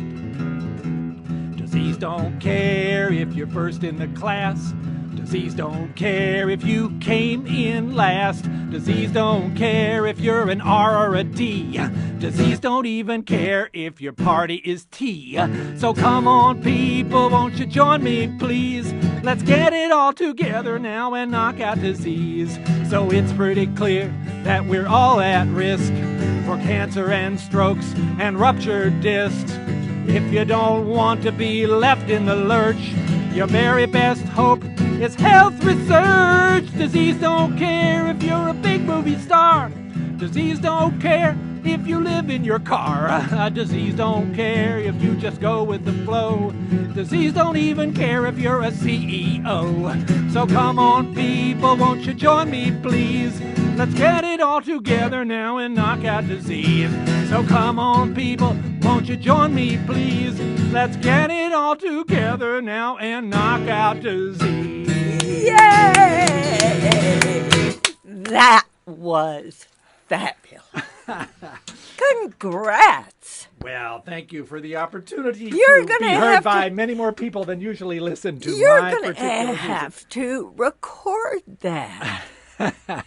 Disease don't care if you're first in the class. Disease don't care if you came in last. Disease don't care if you're an R or a D. Disease don't even care if your party is T. So come on, people, won't you join me, please? Let's get it all together now and knock out disease. So it's pretty clear that we're all at risk for cancer and strokes and ruptured discs. If you don't want to be left in the lurch, your very best hope is health research. Disease don't care if you're a big movie star. Disease don't care if you live in your car. Disease don't care if you just go with the flow. Disease don't even care if you're a CEO. So come on, people, won't you join me, please? Let's get it all together now and knock out disease. So come on, people, won't you join me, please? Let's get it all together now and knock out disease. Yay! That was fabulous. Congrats. Well, thank you for the opportunity You're to be heard by many more people than usually listen to my particular music. You're going to have to record that.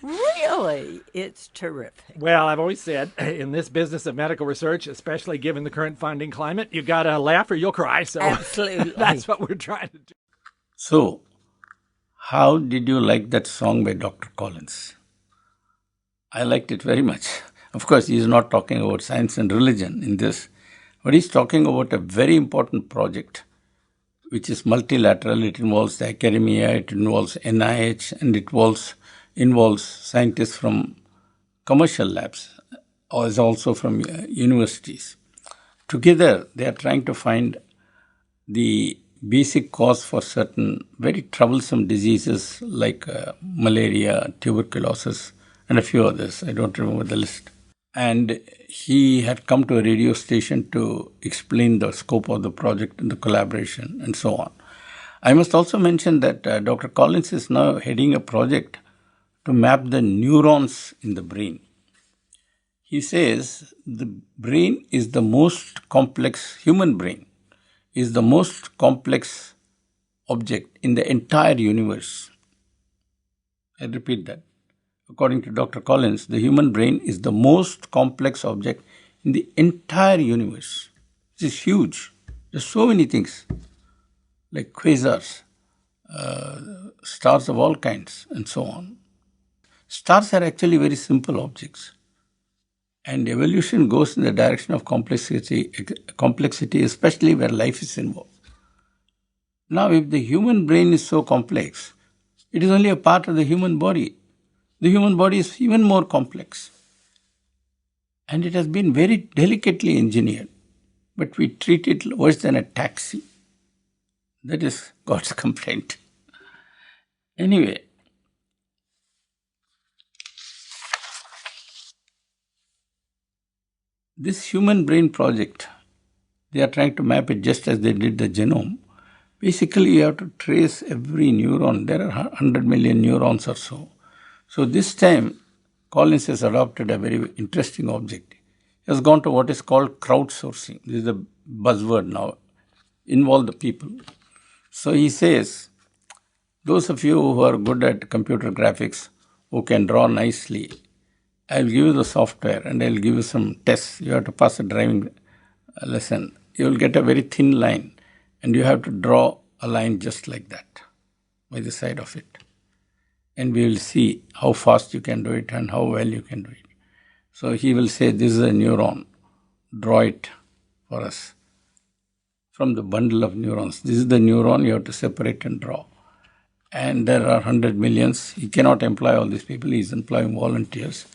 Really, it's terrific. Well, I've always said in this business of medical research, especially given the current funding climate, you got to laugh or you'll cry. So absolutely, that's what we're trying to do. So, how did you like that song by Dr. Collins? I liked it very much. Of course, he is not talking about science and religion in this, but he's talking about a very important project which is multilateral. It involves the academia, it involves NIH, and it involves scientists from commercial labs, or also from universities. Together, they are trying to find the basic cause for certain very troublesome diseases like malaria, tuberculosis, and a few others. I don't remember the list. And he had come to a radio station to explain the scope of the project and the collaboration and so on. I must also mention that Dr. Collins is now heading a project to map the neurons in the brain. He says the brain is the most complex, human brain is the most complex object in the entire universe. I repeat that. According to Dr. Collins, the human brain is the most complex object in the entire universe. This is huge. There's so many things like quasars, stars of all kinds, and so on. Stars are actually very simple objects. And evolution goes in the direction of complexity, especially where life is involved. Now, if the human brain is so complex, it is only a part of the human body. The human body is even more complex. And it has been very delicately engineered. But we treat it worse than a taxi. That is God's complaint. Anyway, this human brain project, they are trying to map it just as they did the genome. Basically, you have to trace every neuron. There are 100 million neurons or so. So this time, Collins has adopted a very interesting object. He has gone to what is called crowdsourcing. This is a buzzword now. Involve the people. So he says, those of you who are good at computer graphics, who can draw nicely, I'll give you the software and I'll give you some tests. You have to pass a driving lesson. You will get a very thin line and you have to draw a line just like that by the side of it. And we will see how fast you can do it and how well you can do it. So he will say, this is a neuron. Draw it for us from the bundle of neurons. This is the neuron you have to separate and draw. And there are 100 millions. He cannot employ all these people. He is employing volunteers.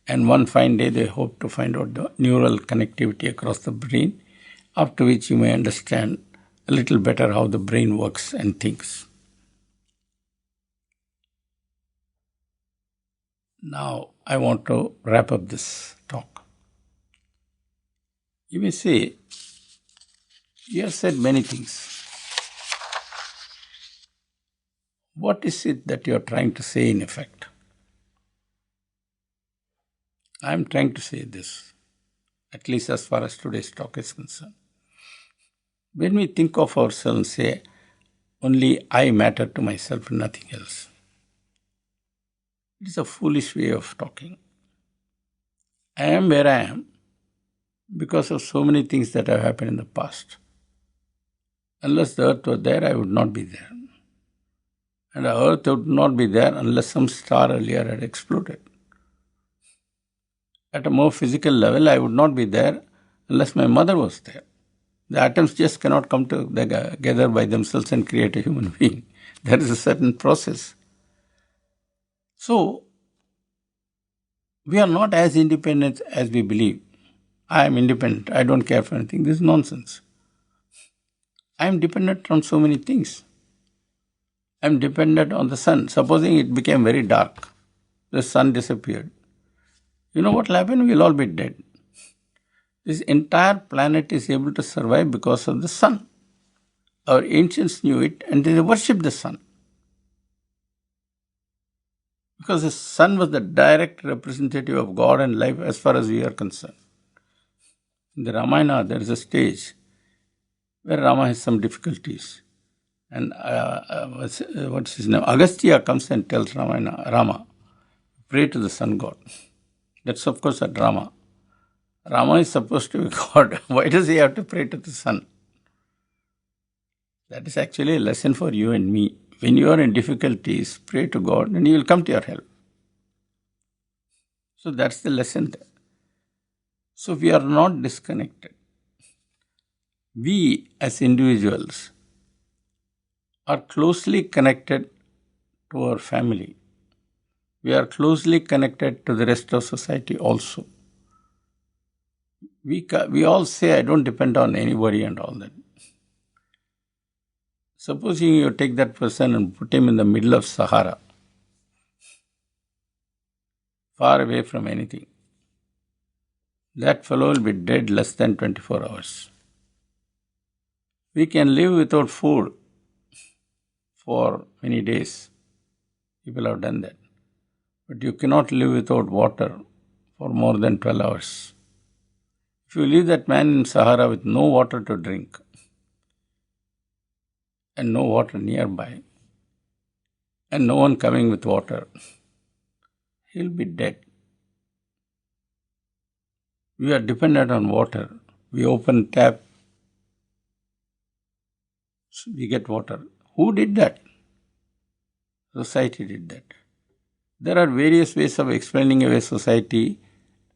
And one fine day, they hope to find out the neural connectivity across the brain, after which you may understand a little better how the brain works and thinks. Now, I want to wrap up this talk. You may say, you have said many things. What is it that you are trying to say in effect? I am trying to say this, at least as far as today's talk is concerned. When we think of ourselves and say, only I matter to myself and nothing else, it is a foolish way of talking. I am where I am because of so many things that have happened in the past. Unless the earth were there, I would not be there. And the earth would not be there unless some star earlier had exploded. At a more physical level, I would not be there unless my mother was there. The atoms just cannot come together by themselves and create a human being. There is a certain process. So, we are not as independent as we believe. I am independent. I don't care for anything. This is nonsense. I am dependent on so many things. I am dependent on the sun. Supposing it became very dark, the sun disappeared. You know what will happen? We will all be dead. This entire planet is able to survive because of the sun. Our ancients knew it and they worshipped the sun. Because the sun was the direct representative of God and life as far as we are concerned. In the Ramayana, there is a stage where Rama has some difficulties. And what's his name? Agastya comes and tells Rama, pray to the sun god. That's of course a drama. Rama is supposed to be God. Why does he have to pray to the sun? That is actually a lesson for you and me. When you are in difficulties, pray to God and He will come to your help. So that's the lesson there. So we are not disconnected. We as individuals are closely connected to our family. We are closely connected to the rest of society also. We all say, I don't depend on anybody and all that. Supposing you take that person and put him in the middle of Sahara, far away from anything, that fellow will be dead less than 24 hours. We can live without food for many days. People have done that. But you cannot live without water for more than 12 hours. If you leave that man in Sahara with no water to drink and no water nearby and no one coming with water, he'll be dead. We are dependent on water. We open tap, we get water. Who did that? Society did that. There are various ways of explaining away society,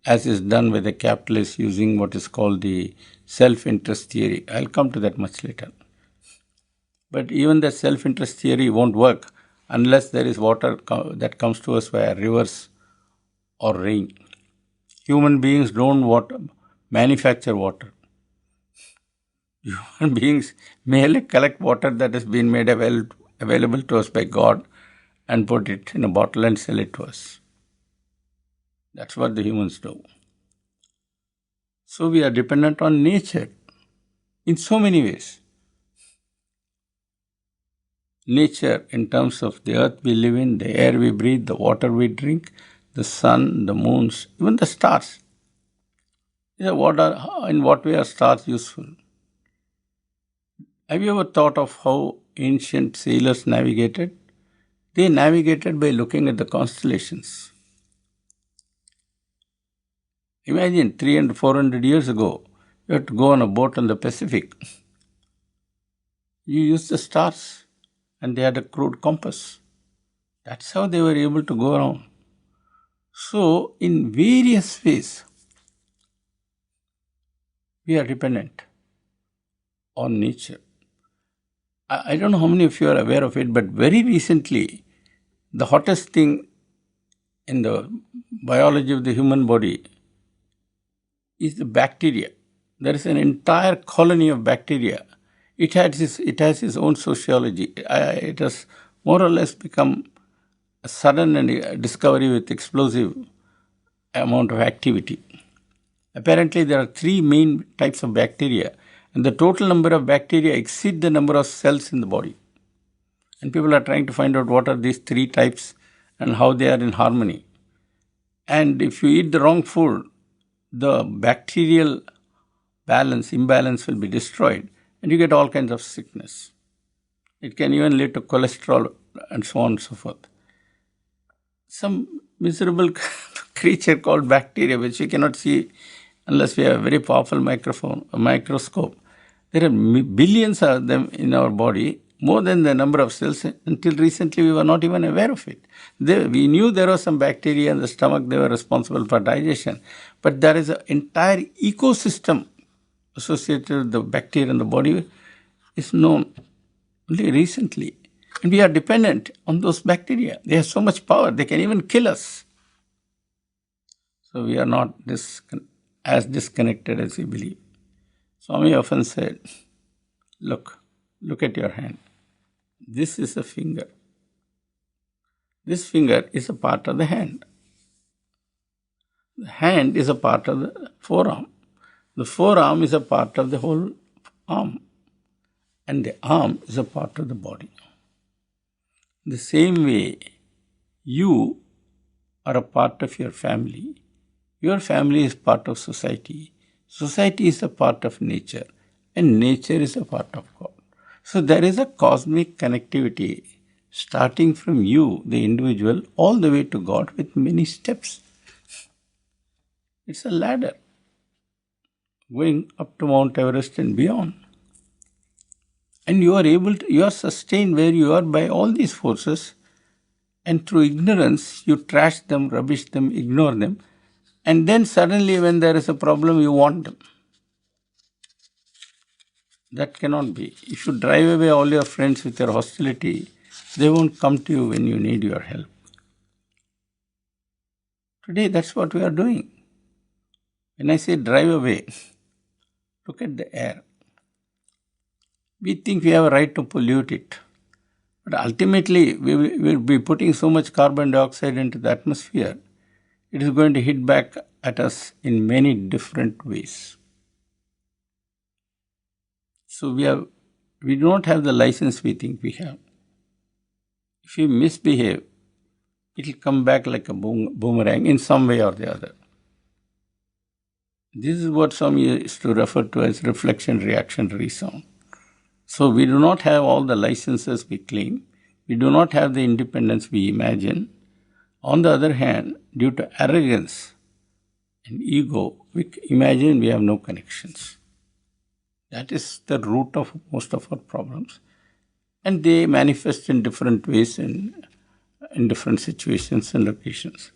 as is done by the capitalists using what is called the self-interest theory. I'll come to that much later. But even the self-interest theory won't work unless there is water that comes to us via rivers or rain. Human beings don't manufacture water. Human beings merely collect water that has been made available to us by God and put it in a bottle and sell it to us. That's what the humans do. So we are dependent on nature in so many ways. Nature in terms of the earth we live in, the air we breathe, the water we drink, the sun, the moons, even the stars. In what way are stars useful? Have you ever thought of how ancient sailors navigated? They navigated by looking at the constellations. Imagine 300, 400 years ago, you had to go on a boat on the Pacific. You used the stars and they had a crude compass. That's how they were able to go around. So, in various ways, we are dependent on nature. I don't know how many of you are aware of it, but very recently, the hottest thing in the biology of the human body is the bacteria. There is an entire colony of bacteria. It has its own sociology. It has more or less become a sudden discovery with explosive amount of activity. Apparently, there are 3 main types of bacteria, and the total number of bacteria exceed the number of cells in the body. And people are trying to find out what are these 3 types and how they are in harmony. And if you eat the wrong food, the bacterial imbalance will be destroyed, and you get all kinds of sickness. It can even lead to cholesterol and so on and so forth. Some miserable creature called bacteria, which we cannot see unless we have a very powerful microscope. There are billions of them in our body, more than the number of cells. Until recently, we were not even aware of it. We knew there was some bacteria in the stomach, they were responsible for digestion. But there is an entire ecosystem associated with the bacteria in the body is known only recently. And we are dependent on those bacteria. They have so much power, they can even kill us. So we are not as disconnected as we believe. Swami often said, look at your hand. This is a finger. This finger is a part of the hand. The hand is a part of the forearm. The forearm is a part of the whole arm. And the arm is a part of the body. The same way, you are a part of your family. Your family is part of society. Society is a part of nature. And nature is a part of God. So there is a cosmic connectivity starting from you, the individual, all the way to God with many steps. It's a ladder going up to Mount Everest and beyond. And you are sustained where you are by all these forces, and through ignorance you trash them, rubbish them, ignore them, and then suddenly when there is a problem you want them. That cannot be. If you drive away all your friends with your hostility, they won't come to you when you need your help. Today that's what we are doing. When I say drive away, look at the air. we think we have a right to pollute it. But ultimately, we will be putting so much carbon dioxide into the atmosphere, it is going to hit back at us in many different ways. So we don't have the license we think we have. If we misbehave, it will come back like a boomerang in some way or the other. This is what some used to refer to as reflection reaction resound. So we do not have all the licenses we claim. We do not have the independence we imagine. On the other hand, due to arrogance and ego, we imagine we have no connections. That is the root of most of our problems. And they manifest in different ways in different situations and locations.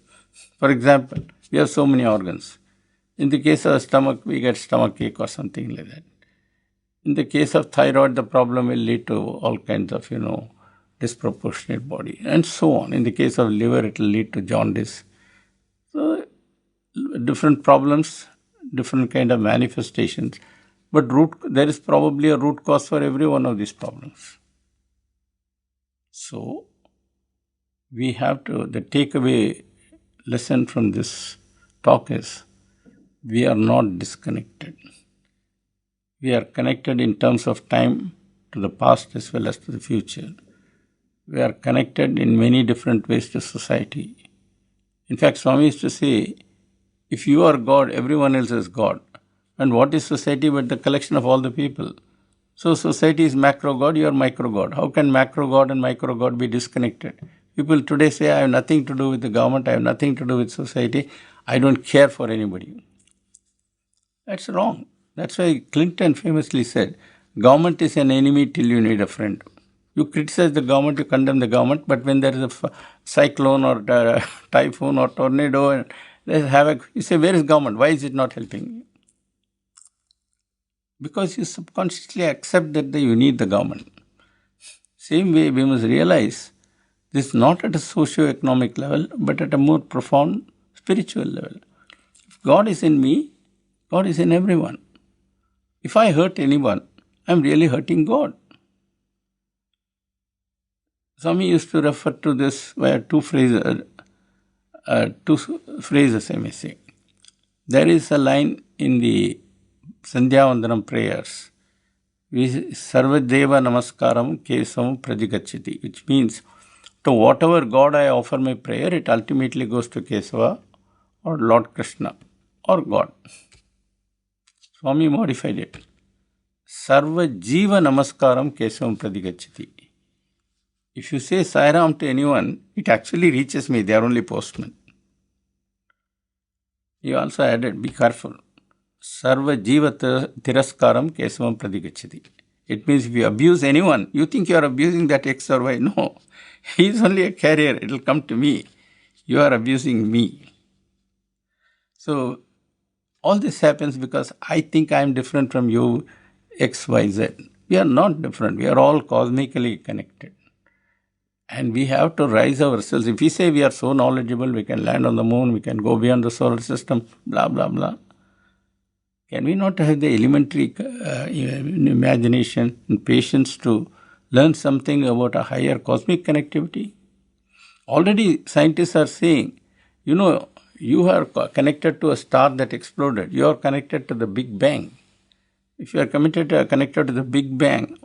For example, we have so many organs. In the case of the stomach, we get stomach ache or something like that. In the case of thyroid, the problem will lead to all kinds of, disproportionate body and so on. In the case of liver, it will lead to jaundice. So, different problems, different kind of manifestations. But there is probably a root cause for every one of these problems. So, the takeaway lesson from this talk is, we are not disconnected. We are connected in terms of time to the past as well as to the future. We are connected in many different ways to society. In fact, Swami used to say, if you are God, everyone else is God. And what is society but the collection of all the people? So society is macro God, you are micro God. How can macro God and micro God be disconnected? People today say, I have nothing to do with the government, I have nothing to do with society, I don't care for anybody. That's wrong. That's why Clinton famously said, government is an enemy till you need a friend. You criticize the government, you condemn the government, but when there is a cyclone or typhoon or tornado and there's havoc, you say, where is government? Why is it not helping you? Because you subconsciously accept that you need the government. Same way, we must realize this not at a socio-economic level, but at a more profound spiritual level. If God is in me, God is in everyone. If I hurt anyone, I'm really hurting God. Swami used to refer to this via two phrases, I may say. There is a line in the Sandhya Vandanam prayers, Sarvadeva Namaskaram Kesavam Pradigachati, which means to whatever God I offer my prayer, it ultimately goes to Kesava or Lord Krishna or God. Swami modified it. Sarva Jiva Namaskaram Kesavam Pradigachati. If you say Sai Ram to anyone, it actually reaches me. They are only postmen. He also added, be careful. Sarva Jiva Tiraskaram Kesavam Pradigachati. It means if you abuse anyone, you think you are abusing that X or Y. No. He is only a carrier. It will come to me. You are abusing me. So, all this happens because I think I am different from you, X, Y, Z. We are not different. We are all cosmically connected. And we have to rise ourselves. If we say we are so knowledgeable, we can land on the moon, we can go beyond the solar system, blah, blah, blah. Can we not have the elementary imagination and patience to learn something about a higher cosmic connectivity? Already scientists are saying, you are connected to a star that exploded. You are connected to the Big Bang. If you are connected to the Big Bang,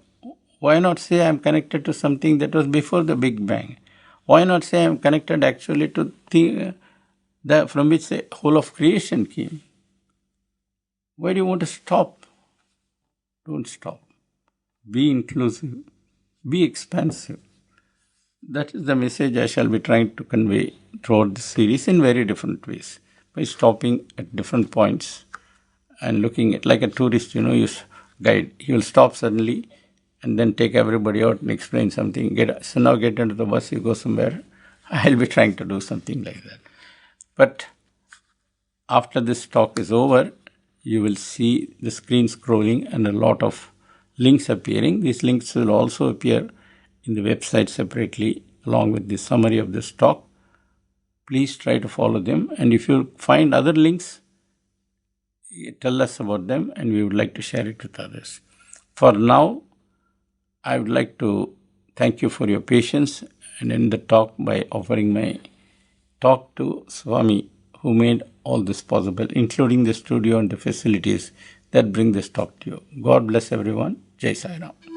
why not say I am connected to something that was before the Big Bang? Why not say I am connected actually to from which the whole of creation came? Why do you want to stop? Don't stop. Be inclusive. Be expansive. That is the message I shall be trying to convey throughout this series in very different ways. By stopping at different points and looking at, like a tourist, you guide. He will stop suddenly and then take everybody out and explain something. So now get into the bus, you go somewhere. I'll be trying to do something like that. But after this talk is over, you will see the screen scrolling and a lot of links appearing. These links will also appear in the website separately along with the summary of this talk. Please try to follow them. And if you find other links, tell us about them and we would like to share it with others. For now, I would like to thank you for your patience and end the talk by offering my talk to Swami, who made all this possible, including the studio and the facilities that bring this talk to you. God bless everyone. Jai Sai Ram.